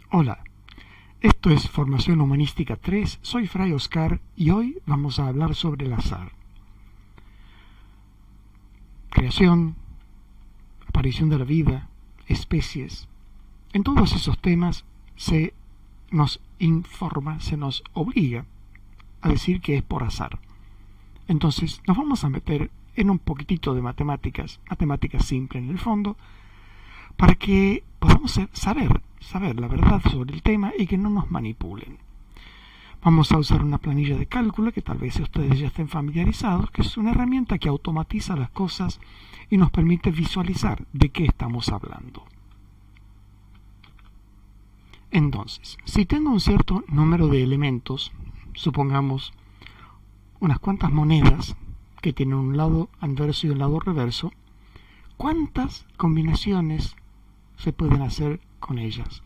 Hola, esto es Formación Humanística 3, soy Fray Oscar y hoy vamos a hablar sobre el azar. Creación, aparición de la vida, especies. En todos esos temas se nos informa, se nos obliga a decir que es por azar. Entonces nos vamos a meter en un poquitito de matemáticas simple en el fondo, para que podamos saber la verdad sobre el tema y que no nos manipulen. Vamos a usar una planilla de cálculo que tal vez ustedes ya estén familiarizados, que es una herramienta que automatiza las cosas y nos permite visualizar de qué estamos hablando. Entonces, si tengo un cierto número de elementos, supongamos unas cuantas monedas que tienen un lado anverso y un lado reverso, ¿cuántas combinaciones se pueden hacer con ellas?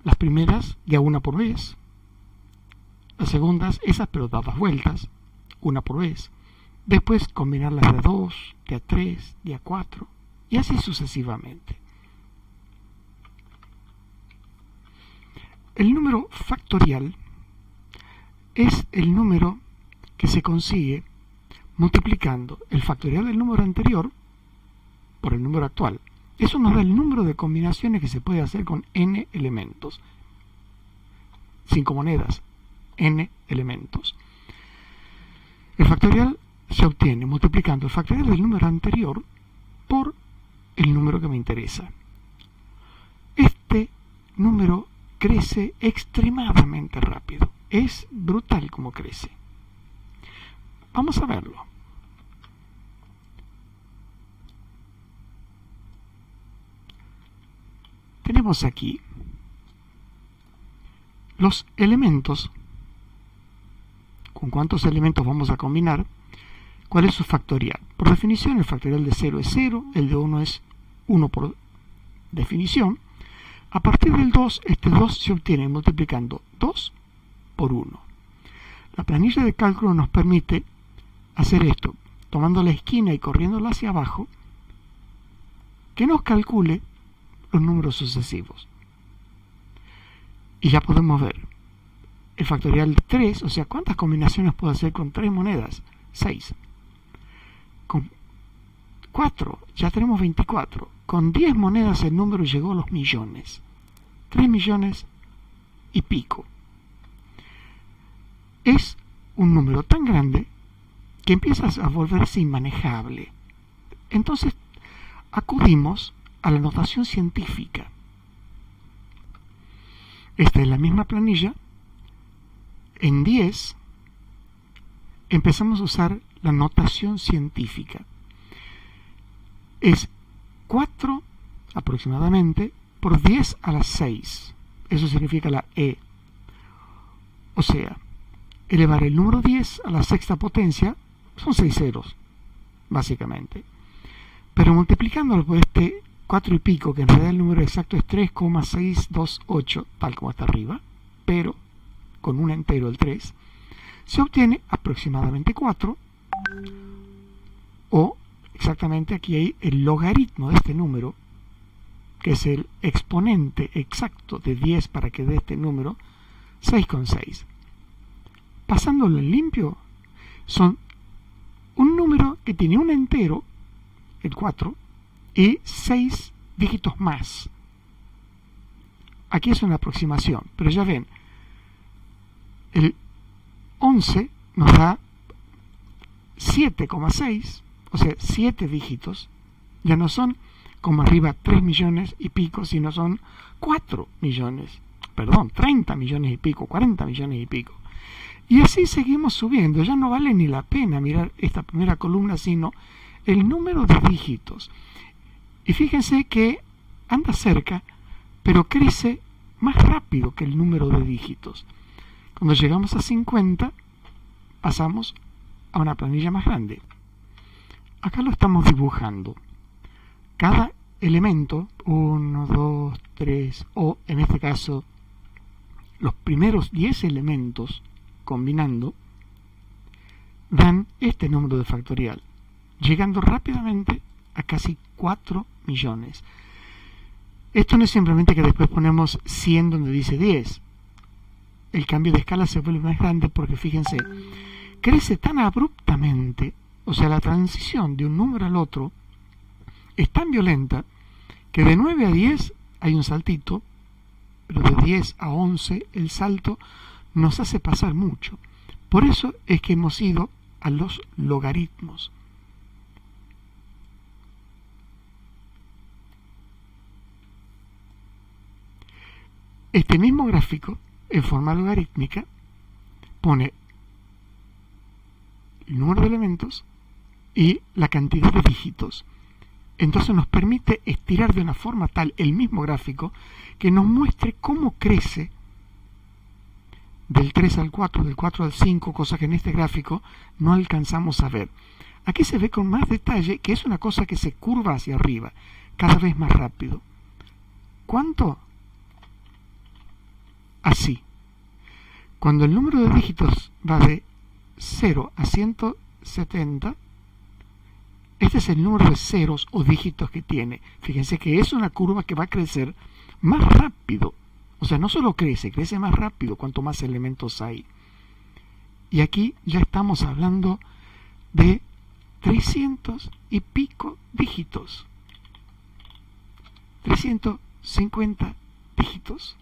Las primeras, de a una por vez. Las segundas, esas pero dadas vueltas, una por vez. Después combinarlas de a 2, de a 3, de a 4, y así sucesivamente. El número factorial es el número que se consigue multiplicando el factorial del número anterior por el número actual. Eso nos da el número de combinaciones que se puede hacer con n elementos. 5 monedas, n elementos. El factorial se obtiene multiplicando el factorial del número anterior por el número que me interesa. Este número crece extremadamente rápido. Es brutal como crece. Vamos a verlo. Tenemos aquí los elementos. ¿Con cuántos elementos vamos a combinar? ¿Cuál es su factorial? Por definición, el factorial de 0 es 0, el de 1 es 1 por definición. A partir del 2, este 2 se obtiene multiplicando 2 por 1. La planilla de cálculo nos permite hacer esto, tomando la esquina y corriéndola hacia abajo, que nos calcule los números sucesivos. Y ya podemos ver el factorial de 3, o sea, ¿cuántas combinaciones puedo hacer con 3 monedas? 6. Con 4, ya tenemos 24. Con 10 monedas el número llegó a los millones. 3 millones y pico. Es un número tan grande que empieza a volverse inmanejable. Entonces, acudimos a la notación científica. Esta es la misma planilla. En 10 empezamos a usar la notación científica. Es 4 aproximadamente por 10 a la 6. Eso significa la E. O sea, elevar el número 10 a la sexta potencia son 6 ceros, básicamente. Pero multiplicándolo por este 4 y pico, que en realidad el número exacto es 3,628, tal como está arriba, pero con un entero, el 3, se obtiene aproximadamente 4, o exactamente aquí hay el logaritmo de este número, que es el exponente exacto de 10 para que dé este número, 6,6. Pasándolo en limpio, son un número que tiene un entero, el 4, y 6 dígitos más. Aquí es una aproximación, pero ya ven, el 11 nos da 7,6, o sea, 7 dígitos. Ya no son como arriba 3 millones y pico, sino son 4 millones, 30 millones y pico, 40 millones y pico. Y así seguimos subiendo. Ya no vale ni la pena mirar esta primera columna, sino el número de dígitos. Y fíjense que anda cerca, pero crece más rápido que el número de dígitos. Cuando llegamos a 50, pasamos a una planilla más grande. Acá lo estamos dibujando. Cada elemento, 1, 2, 3, o en este caso, los primeros 10 elementos combinando, dan este número de factorial, llegando rápidamente a casi 4 millones. Esto no es simplemente que después ponemos 100 donde dice 10. El cambio de escala se vuelve más grande porque, fíjense, crece tan abruptamente, o sea, la transición de un número al otro es tan violenta que de 9 a 10 hay un saltito, pero de 10 a 11 el salto nos hace pasar mucho. Por eso es que hemos ido a los logaritmos. Este mismo gráfico, en forma logarítmica, pone el número de elementos y la cantidad de dígitos. Entonces nos permite estirar de una forma tal el mismo gráfico que nos muestre cómo crece del 3 al 4, del 4 al 5, cosa que en este gráfico no alcanzamos a ver. Aquí se ve con más detalle que es una cosa que se curva hacia arriba, cada vez más rápido. ¿Cuánto? Así. Cuando el número de dígitos va de 0 a 170, este es el número de ceros o dígitos que tiene. Fíjense que es una curva que va a crecer más rápido. O sea, no solo crece más rápido cuanto más elementos hay. Y aquí ya estamos hablando de 300 y pico dígitos. 350 dígitos.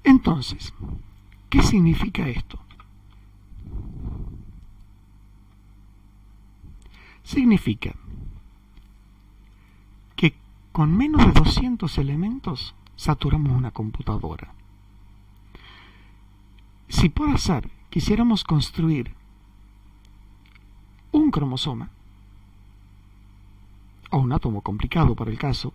Entonces, ¿qué significa esto? Significa que con menos de 200 elementos saturamos una computadora. Si por azar quisiéramos construir un cromosoma, o un átomo complicado para el caso,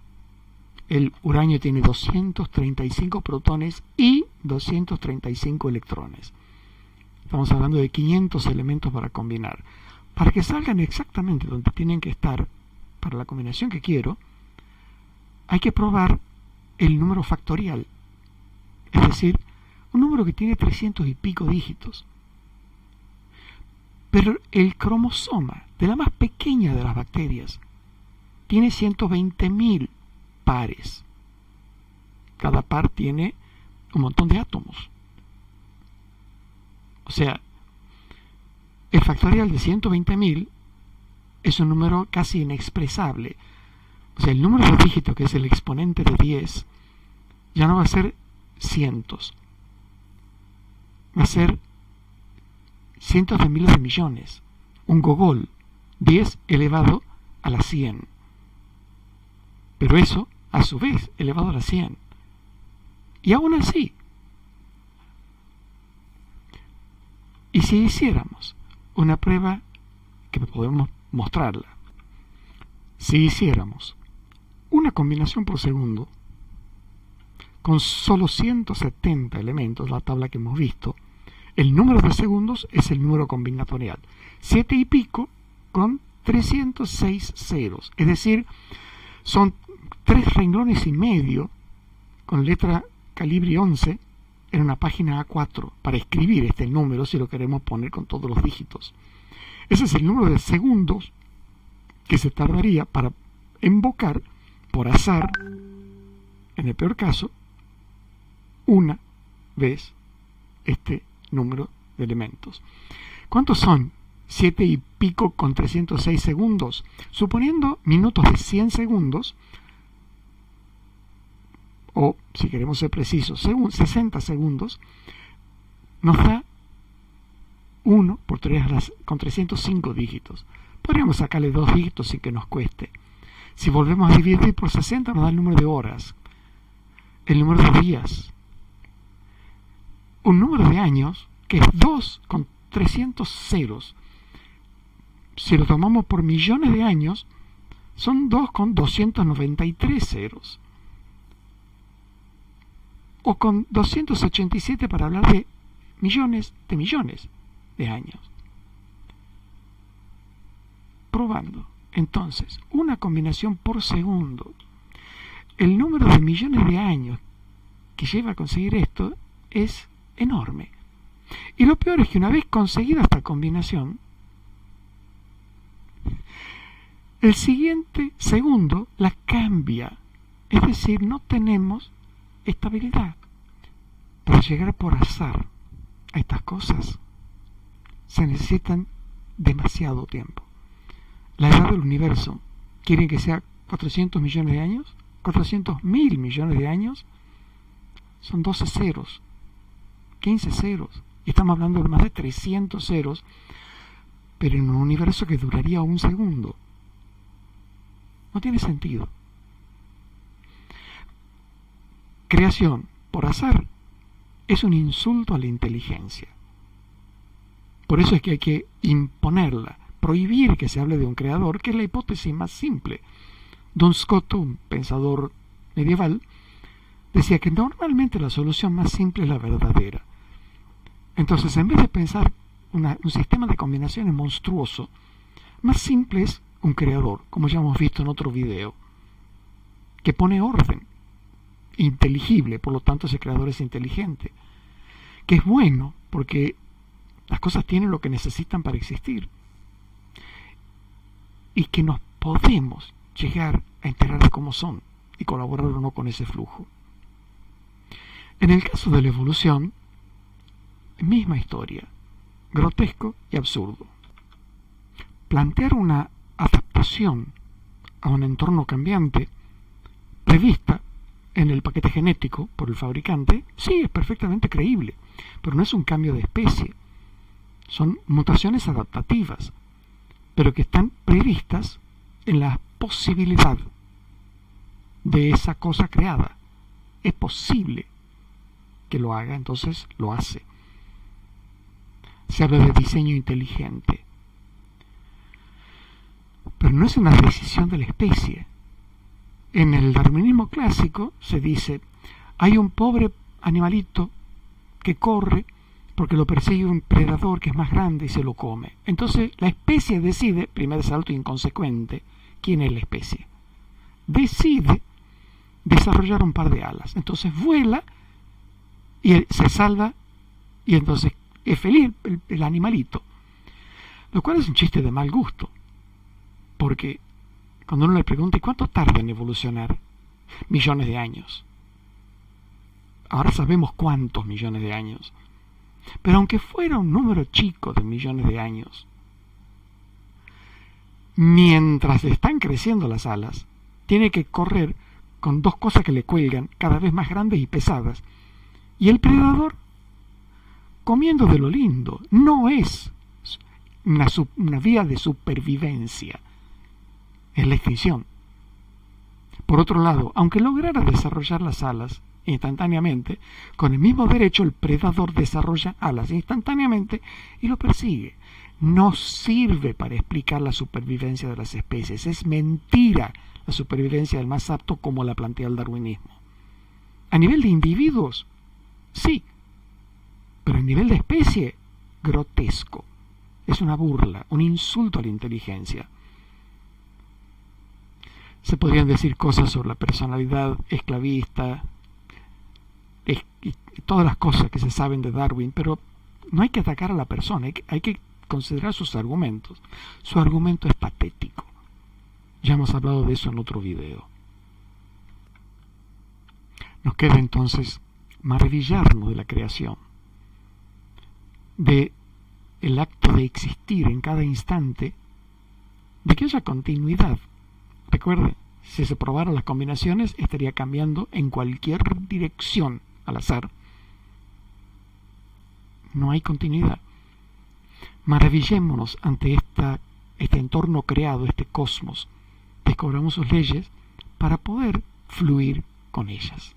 el uranio tiene 235 protones y 235 electrones. Estamos hablando de 500 elementos para combinar. Para que salgan exactamente donde tienen que estar para la combinación que quiero, hay que probar el número factorial, es decir, un número que tiene 300 y pico dígitos. Pero el cromosoma de la más pequeña de las bacterias tiene 120.000 pares. Cada par tiene un montón de átomos. O sea, el factorial de 120.000 es un número casi inexpresable. O sea, el número de dígitos, que es el exponente de 10, ya no va a ser cientos. Va a ser cientos de miles de millones. Un gogol, 10 elevado a la 100. Pero eso, a su vez, elevado a la 100. Y aún así, y si hiciéramos una prueba que podemos mostrarla, si hiciéramos una combinación por segundo con solo 170 elementos, la tabla que hemos visto, el número de segundos es el número combinatorial, 7 y pico con 306 ceros, es decir, son 3 renglones y medio con letra calibre 11 en una página A4 para escribir este número si lo queremos poner con todos los dígitos. Ese es el número de segundos que se tardaría para invocar por azar, en el peor caso, una vez este número de elementos. ¿Cuántos son? 7 y pico con 306 segundos. Suponiendo minutos de 100 segundos, o si queremos ser precisos, 60 segundos, nos da 1 por 3 con 305 dígitos. Podríamos sacarle 2 dígitos sin que nos cueste. Si volvemos a dividir por 60 nos da el número de horas, el número de días, un número de años que es 2 con 300 ceros. Si lo tomamos por millones de años, son 2 con 293 ceros. O con 287 para hablar de millones de años. Probando, entonces, una combinación por segundo. El número de millones de años que lleva a conseguir esto es enorme. Y lo peor es que una vez conseguida esta combinación, el siguiente segundo la cambia. Es decir, no tenemos estabilidad. Para llegar por azar a estas cosas se necesitan demasiado tiempo. La edad del universo, ¿quieren que sea 400 millones de años? 400.000 millones de años son 12 ceros, 15 ceros. Y estamos hablando de más de 300 ceros, pero en un universo que duraría un segundo. No tiene sentido. Creación por azar es un insulto a la inteligencia. Por eso es que hay que imponerla, prohibir que se hable de un creador, que es la hipótesis más simple. Duns Scotus, un pensador medieval, decía que normalmente la solución más simple es la verdadera. Entonces, en vez de pensar un sistema de combinaciones monstruoso, más simple es un creador, como ya hemos visto en otro video, que pone orden, inteligible, por lo tanto ese creador es inteligente, que es bueno porque las cosas tienen lo que necesitan para existir, y que nos podemos llegar a enterar de cómo son y colaborar o no con ese flujo. En el caso de la evolución, misma historia, grotesco y absurdo. Plantear una adaptación a un entorno cambiante prevista en el paquete genético por el fabricante, sí, es perfectamente creíble, pero no es un cambio de especie. Son mutaciones adaptativas, pero que están previstas en la posibilidad de esa cosa creada. Es posible que lo haga, entonces lo hace. Se habla de diseño inteligente, pero no es una decisión de la especie. En el darwinismo clásico se dice, hay un pobre animalito que corre porque lo persigue un predador que es más grande y se lo come. Entonces la especie decide, primer salto inconsecuente, ¿quién es la especie? Decide desarrollar un par de alas. Entonces vuela y se salva y entonces es feliz el animalito. Lo cual es un chiste de mal gusto, porque cuando uno le pregunta ¿y cuánto tarda en evolucionar? Millones de años. Ahora sabemos cuántos millones de años. Pero aunque fuera un número chico de millones de años, mientras están creciendo las alas, tiene que correr con dos cosas que le cuelgan, cada vez más grandes y pesadas. Y el predador, comiendo de lo lindo, no es una vía de supervivencia, es la extinción. Por otro lado, aunque lograra desarrollar las alas instantáneamente, con el mismo derecho el predador desarrolla alas instantáneamente y lo persigue. No sirve para explicar la supervivencia de las especies. Es mentira la supervivencia del más apto como la plantea el darwinismo. A nivel de individuos, sí, pero a nivel de especie, grotesco. Es una burla, un insulto a la inteligencia. Se podrían decir cosas sobre la personalidad esclavista, y todas las cosas que se saben de Darwin, pero no hay que atacar a la persona, hay que considerar sus argumentos. Su argumento es patético. Ya hemos hablado de eso en otro video. Nos queda entonces maravillarnos de la creación, de el acto de existir en cada instante, de que haya continuidad. Recuerden, si se probaran las combinaciones, estaría cambiando en cualquier dirección al azar. No hay continuidad. Maravillémonos ante este entorno creado, este cosmos. Descubramos sus leyes para poder fluir con ellas.